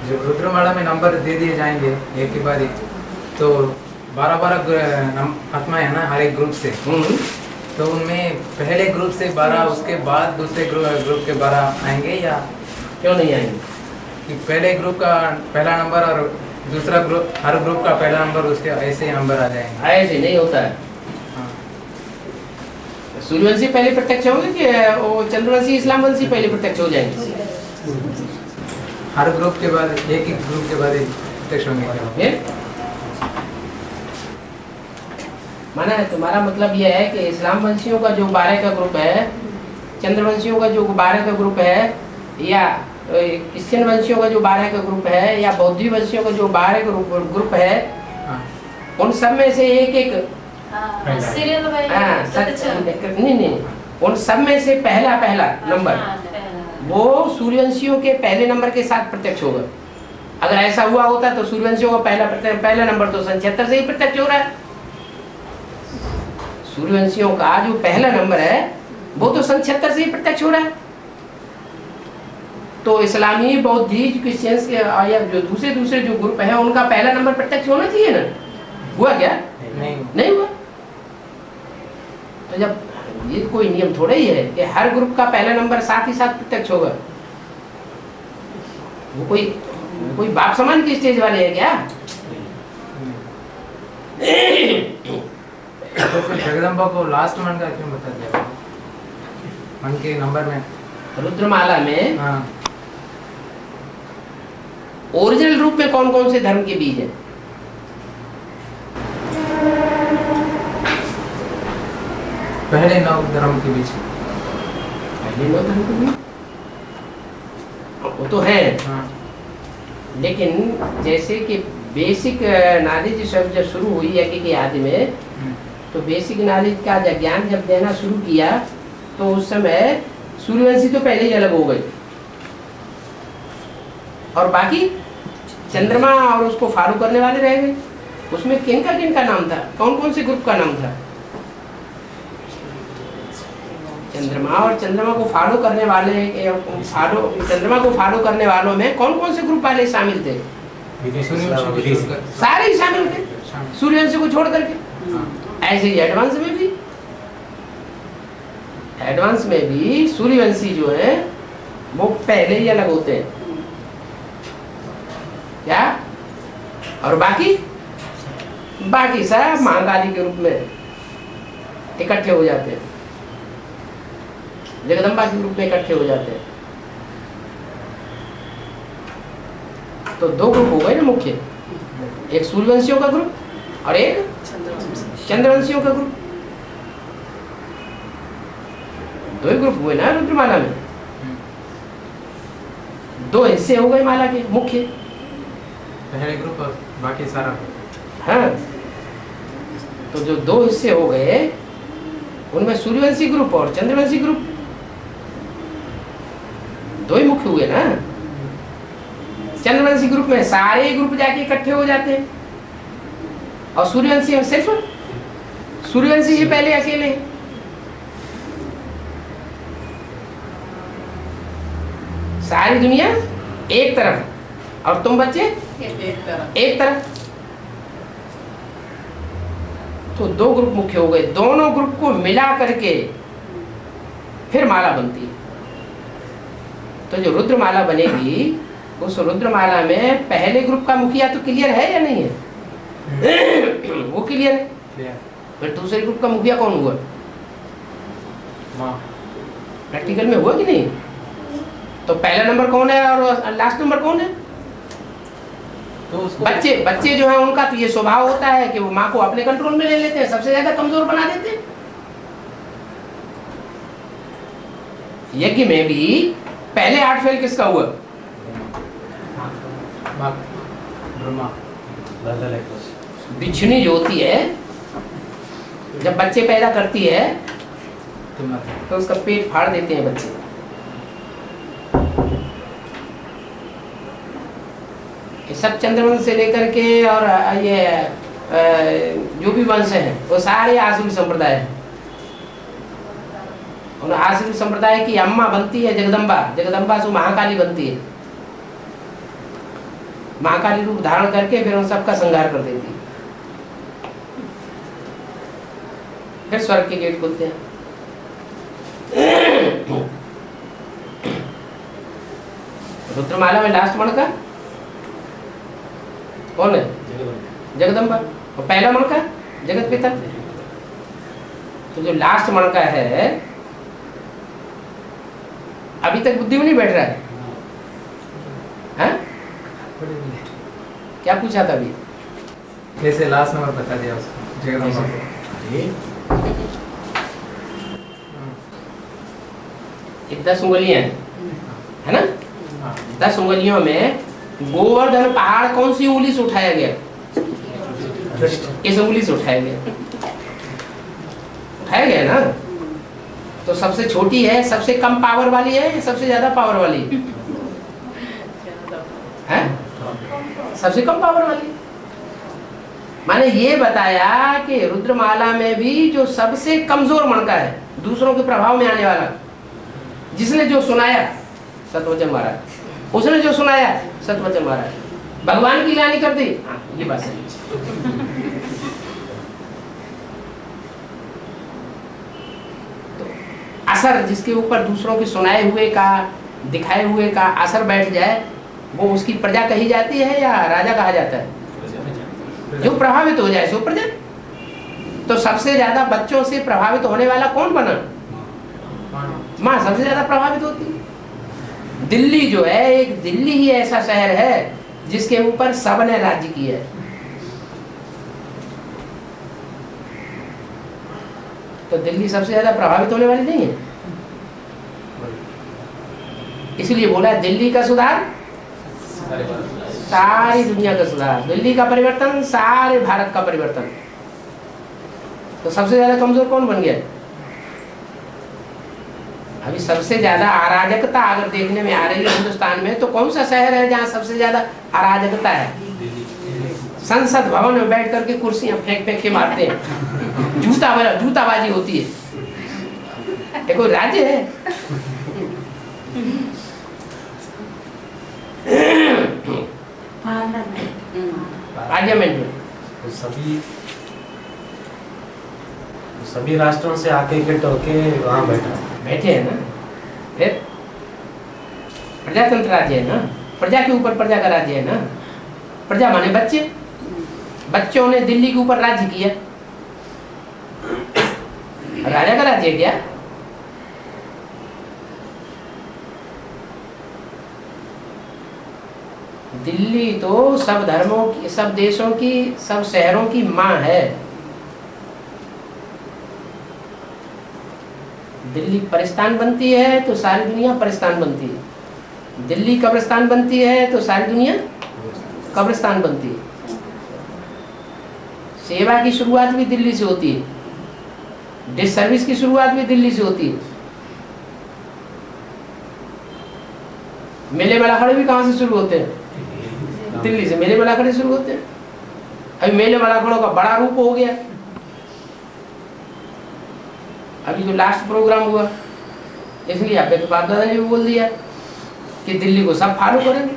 जो रुद्रमाला में नंबर दे दिए जाएंगे एक के बाद एक, तो 12-12 आत्माएं है ना हर एक ग्रुप से। तो उनमें पहले ग्रुप से 12, उसके बाद दूसरे ग्रुप के 12 आएंगे या क्यों नहीं आएंगे? कि पहले ग्रुप का पहला नंबर और दूसरा ग्रुप, हर ग्रुप का पहला नंबर उसके ऐसे ही नंबर आ जाएंगे? ऐसे नहीं होता है। हाँ। सूर्यवंशी पहले प्रत्यक्ष होंगे कि वो चंद्रवंशी इस्लामवंशी पहले प्रत्यक्ष हो जाएंगे? हर ग्रुप के बाद एक ही ग्रुप के बाद एक प्रत्यक्ष होंगे। माना है तुम्हारा मतलब यह है कि इस्लाम वंशियों का जो 12 का ग्रुप है, चंद्रवंशियों का जो 12 का ग्रुप है, या क्रिश्चियन वंशियों का जो 12 का ग्रुप है, या बौद्धी वंशियों का जो 12 का ग्रुप है, उन सब में से एक एक नहीं, उन सब में से पहला नंबर वो सूर्यवंशियों के पहले नंबर के साथ प्रत्यक्ष होगा। अगर ऐसा हुआ होता तो सूर्यवंशियों का पहला नंबर तो 77 से ही प्रत्यक्ष हो रहा है। सूर्यवंशियों का जो पहला नंबर है वो तो 77 से ही प्रत्यक्ष हो रहा है। तो इस्लामी, बौद्धी, क्रिश्चियंस या जो दूसरे जो ग्रुप है उनका पहला नंबर प्रत्यक्ष होना चाहिए ना। हुआ क्या? नहीं हुआ। तो जब ये कोई नियम थोड़ा ही है कि हर ग्रुप का पहला नंबर साथ ही साथ प्रत्यक्ष होगा। वो कोई बाप समान की स्टेज वाले हैं क्या? तो फिर जगदम्बा को लास्ट मन का क्यों बता दिया? मन के नंबर में रुद्रमाला में हाँ। ओरिजिनल रूप में कौन कौन से धर्म के बीज है? पहले 9 धर्म के बीच। पहले 9 धर्म के बीज वो तो है। हाँ। लेकिन जैसे कि बेसिक नॉलेज जब शुरू हुई यज्ञ के आदि में, तो बेसिक नॉलेज का ज्ञान जब देना शुरू किया तो उस समय सूर्यवंशी तो पहले ही अलग हो गए, और बाकी चंद्रमा और उसको फॉलो करने वाले रह गए। उसमें किन का नाम था? कौन कौन से ग्रुप का नाम था? चंद्रमा और चंद्रमा को फॉलो करने वाले, चंद्रमा को फॉलो करने वालों में कौन कौन से ग्रुप वाले शामिल थे? सारे ही शामिल थे सूर्यवंशी को छोड़ करके। ऐसे ही एडवांस में भी सूर्यवंशी जो है वो पहले ही अलग होते हैं क्या? और बाकी सब महाकाली के रूप में इकट्ठे हो जाते हैं, जगदम्बा के रूप में इकट्ठे हो जाते हैं। तो 2 ग्रुप हो गए ना मुख्य, एक सूर्यवंशियों का ग्रुप और एक चंद्रवंशियों का ग्रुप। 2 ही ग्रुप हुए ना रुद्रमाला में। 2 हिस्से हो गए माला के मुख्य, पहले ग्रुप और बाकी सारा। हाँ, तो जो 2 हिस्से हो गए उनमें सूर्यवंशी ग्रुप और चंद्रवंशी ग्रुप 2 ही मुख्य हुए ना। चंद्रवंशी ग्रुप में सारे ग्रुप जाके इकट्ठे हो जाते हैं, और सूर्यवंशी में सिर्फ सूर्यवंशी ही पहले अकेले। सारी दुनिया एक तरफ और तुम बच्चे एक तरफ। तो 2 ग्रुप मुख्य हो गए। दोनों ग्रुप को मिला करके फिर माला बनती है। तो जो रुद्रमाला बनेगी उस रुद्रमाला में पहले ग्रुप का मुखिया तो क्लियर है या नहीं है? वो क्लियर है। फिर दूसरे ग्रुप का मुखिया कौन हुआ? प्रैक्टिकल में हुआ कि नहीं? तो पहला नंबर कौन है और लास्ट नंबर कौन है? तो बच्चे जो है उनका तो ये स्वभाव होता है कि वो माँ को अपने कंट्रोल में ले लेते हैं, सबसे ज्यादा कमजोर बना देते हैं। यज्ञ में भी पहले 8 फेल किसका हुआ? बिछनी जो होती है जब बच्चे पैदा करती है तो उसका पेट फाड़ देते हैं बच्चे। ये सब चंद्रवंश से लेकर के और ये जो भी वंश हैं वो सारे आसुरी संप्रदाय हैं। और आसुरी संप्रदाय की अम्मा बनती है जगदम्बा, जगदम्बा से महाकाली बनती है। महाकाली रूप धारण करके फिर उन सबका संहार कर देती है। फिर स्वर्ग के गेट खुलते हैं। रुद्रमाला में लास्ट मणका कौन है? जगदम्बा। और पहला मणका जगत पिता। तो जो लास्ट मणका है अभी तक बुद्धि में नहीं बैठ रहा है। हाँ? क्या पूछा था अभी? जैसे लास्ट नंबर बता दिया उसको जगदम्बा को। ये 10 उंगलियां है ना? 10 उंगलियों में गोवर्धन पहाड़ कौन सी उंगली से उठाया गया? इस उंगली से उठाया गया। उठाया गया ना? तो सबसे छोटी है, सबसे कम पावर वाली है, सबसे ज्यादा पावर वाली है? सबसे कम पावर वाली। माने ये बताया कि रुद्रमाला में भी जो सबसे कमजोर मणका है, दूसरों के प्रभाव में आने वाला, जिसने जो सुनाया सतवचन महाराज, उसने जो सुनाया सतवचन महाराज, भगवान की गानी कर दी। हाँ, ये बात सही। तो असर जिसके ऊपर दूसरों के सुनाए हुए का, दिखाए हुए का असर बैठ जाए, वो उसकी प्रजा कही जाती है या राजा कहा जाता है? जो प्रभावित हो जाए सो प्रजा। तो सबसे ज्यादा बच्चों से प्रभावित होने वाला कौन बना? माँ सबसे ज्यादा प्रभावित होती है। दिल्ली जो है, एक दिल्ली ही ऐसा शहर है जिसके ऊपर सबने राज्य किया है। तो दिल्ली सबसे ज्यादा प्रभावित होने वाली नहीं है। इसलिए बोला दिल्ली का सुधार सारी दुनिया का सुधार, दिल्ली का परिवर्तन सारे भारत का परिवर्तन। तो सबसे ज्यादा कमजोर कौन बन गया? अभी सबसे ज्यादा अराजकता अगर देखने में आ रही है हिंदुस्तान में, तो कौन सा शहर है जहाँ सबसे ज्यादा अराजकता है? संसद भवन में बैठ करके कुर्सियां फेंक फेंक के मारते हैं, जूताबाजी होती है। ये कोई राज्य है? पार्लियामेंट में सभी राष्ट्रों से आके इकट्ठे होके वहाँ बैठे हैं ना। फिर प्रजातंत्र राज्य है ना, प्रजा के ऊपर प्रजा का राज्य है ना। प्रजा माने बच्चे, बच्चों ने दिल्ली के ऊपर राज्य किया। राजा का राज्य है क्या? दिल्ली तो सब धर्मों की, सब देशों की, सब शहरों की माँ है। दिल्ली परिस्तान बनती है तो सारी दुनिया परिस्तान बनती है। दिल्ली कब्रिस्तान बनती है तो सारी दुनिया कब्रिस्तान बनती है। सेवा की शुरुआत भी दिल्ली से होती है, डिश सर्विस की शुरुआत भी दिल्ली से होती है। मेले मलाखड़े भी कहाँ से शुरू होते हैं? दिल्ली से मेले मलाखड़े शुरू होते हैं। अभी मेले मलाखड़ों का बड़ा रूप हो गया। अभी जो लास्ट प्रोग्राम हुआ, इसलिए आपके तो बाप दादा ने भी बोल दिया कि दिल्ली को सब फॉलो करेंगे।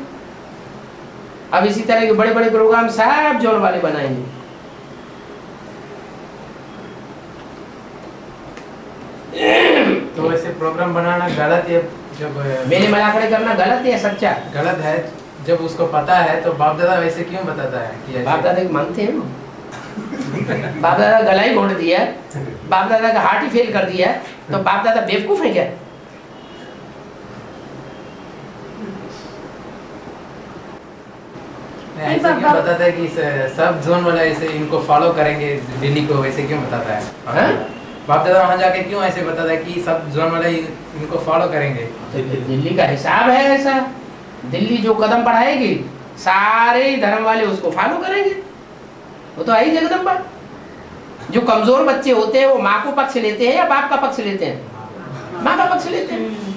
अब इसी तरह के बड़े बड़े प्रोग्राम सब जोन वाले बनाएंगे। तो वैसे प्रोग्राम बनाना गलत है? जब मेले मलाखड़े करना गलत है सच्चा? गलत है। जब उसको पता है तो बाप दादा वैसे क्यों बताता है कि बाप दादा मानते हैं वो? बाप दादा गला ही घोट दिया, बाप दादा का हार्ट ही फेल कर दिया, तो बाप दादा बेवकूफ है क्या? ऐसे क्यों बताता है कि सब जोन वाला ऐसे इनको फॉलो करेंगे दिल्ली को, वैसे क्यों बताता है? बाप दादा वहाँ जाके क्यों ऐसे बताता है कि सब जोन वाले इनको फॉलो करेंगे? दिल्ली का हिसाब है ऐसा। दिल्ली जो कदम बढ़ाएगी सारे धर्म वाले उसको फॉलो करेंगे। वो तो आई जगदम्बा। जो कमजोर बच्चे होते हैं वो माँ को पक्ष लेते हैं या बाप का पक्ष लेते हैं? माँ का पक्ष लेते हैं।